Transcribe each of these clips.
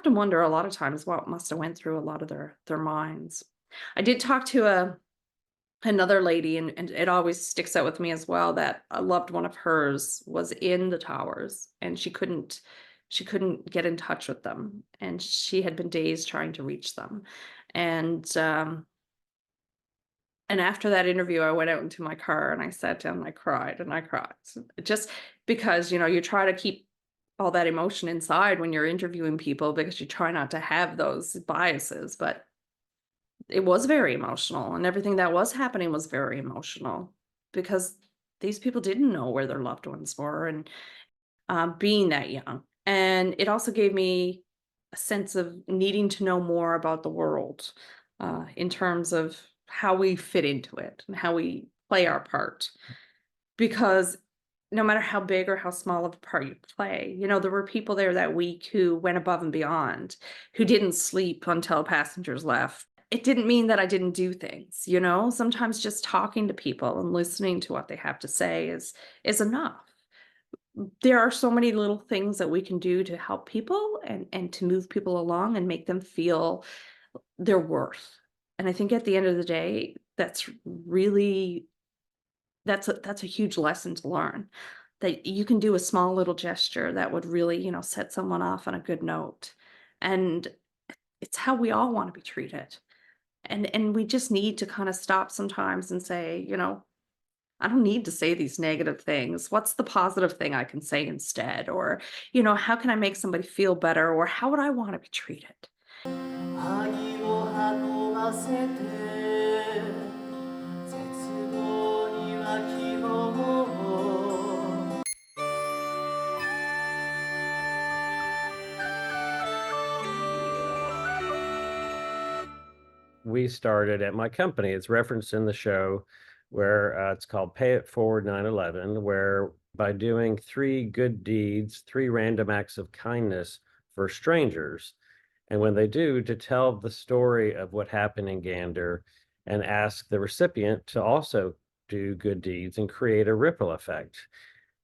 often wonder a lot of times what must have went through a lot of their minds. I did talk to another lady, and it always sticks out with me as well, that a loved one of hers was in the towers and she couldn't get in touch with them, and she had been days trying to reach them. And after that interview, I went out into my car and I sat down and I cried and I cried. Just because, you try to keep all that emotion inside when you're interviewing people because you try not to have those biases. But it was very emotional, and everything that was happening was very emotional because these people didn't know where their loved ones were, and being that young. And it also gave me a sense of needing to know more about the world, in terms of how we fit into it and how we play our part. Because no matter how big or how small of a part you play, there were people there that week who went above and beyond, who didn't sleep until passengers left. It didn't mean that I didn't do things, Sometimes just talking to people and listening to what they have to say is enough. There are so many little things that we can do to help people and to move people along and make them feel their worth. And I think at the end of the day, that's a huge lesson to learn, that you can do a small little gesture that would really, set someone off on a good note. And it's how we all want to be treated. And we just need to kind of stop sometimes and say, I don't need to say these negative things. What's the positive thing I can say instead? Or, how can I make somebody feel better? Or how would I want to be treated? We started at my company. It's referenced in the show, where it's called Pay It Forward 9/11, where by doing 3 good deeds, 3 random acts of kindness for strangers, and when they do, to tell the story of what happened in Gander and ask the recipient to also do good deeds and create a ripple effect.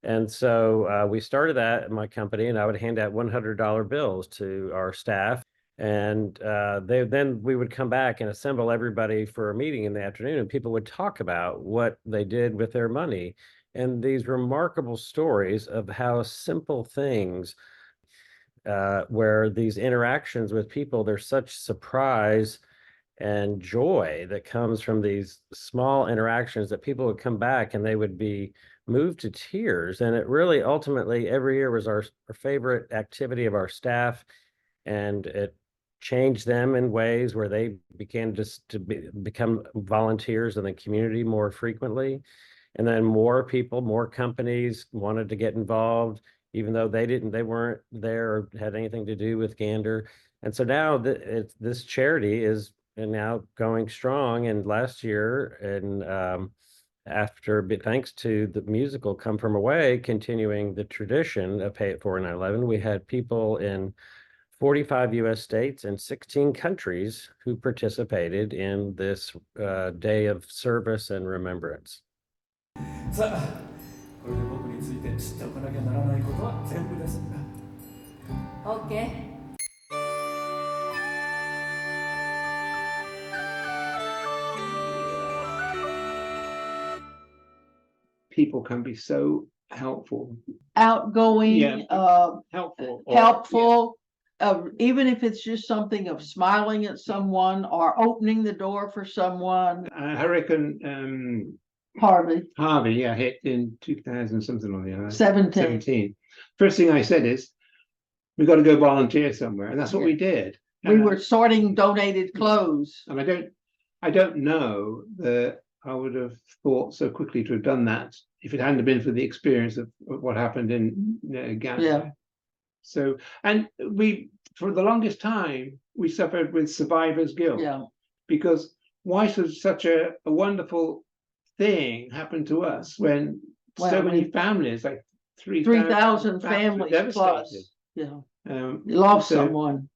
And so we started that at my company, and I would hand out $100 bills to our staff. And then we would come back and assemble everybody for a meeting in the afternoon, and people would talk about what they did with their money and these remarkable stories of how simple things, where these interactions with people, there's such surprise and joy that comes from these small interactions, that people would come back and they would be moved to tears. And it really ultimately every year was our favorite activity of our staff, and it changed them in ways where they began just to become volunteers in the community more frequently. And then more people, more companies wanted to get involved, even though they weren't there or had anything to do with Gander. And so now this charity is now going strong. And last year, and thanks to the musical Come From Away, continuing the tradition of Pay It Forward 9/11, we had people in 45 US states and 16 countries who participated in this day of service and remembrance. さあ、これで僕について知っておかなきゃならないことは全部です。OK。People can be so helpful, outgoing, helpful, helpful. Even if it's just something of smiling at someone or opening the door for someone. Hurricane Harvey, yeah, hit in 2000 something like that. 17. First thing I said is, we got to go volunteer somewhere, and that's what we did. We were sorting donated clothes. And I don't know that I would have thought so quickly to have done that if it hadn't been for the experience of what happened in Gander. Yeah. So, and for the longest time, we suffered with survivor's guilt. Yeah. Because why should such a wonderful thing happen to us when so many families, like 3,000 families plus, lost someone.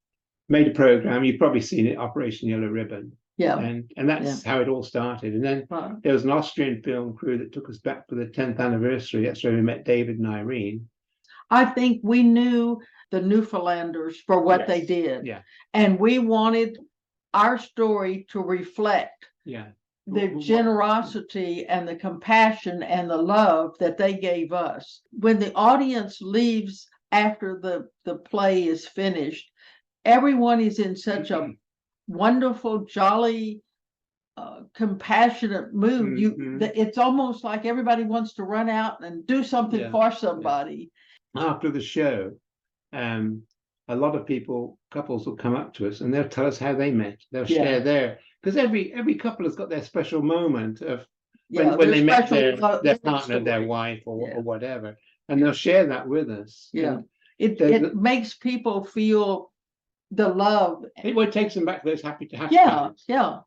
Made a program. You've probably seen it, Operation Yellow Ribbon. Yeah. And that's how it all started. And then there was an Austrian film crew that took us back for the 10th anniversary. That's where we met David and Irene. I think we knew the Newfoundlanders for what they Yes. did. Yeah. And we wanted our story to reflect Yeah. the What- generosity and the compassion and the love that they gave us. When the audience leaves after the play is finished, everyone is in such a wonderful, jolly, compassionate mood. It's almost like everybody wants to run out and do something Yeah, for somebody. After the show, a lot of couples will come up to us and they'll tell us how they met. They'll Yeah. share their, because every couple has got their special moment of Yeah, when they their met special their partner, their story. wife, or Yeah. whatever, and they'll share that with us. Yeah. And It makes people feel the love. it takes them back to those happy Yeah, times. yeah.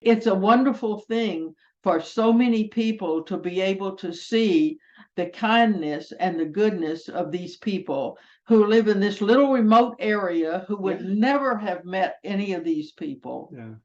It's a wonderful thing for so many people to be able to see the kindness and the goodness of these people who live in this little remote area who would Yeah. never have met any of these people. Yeah.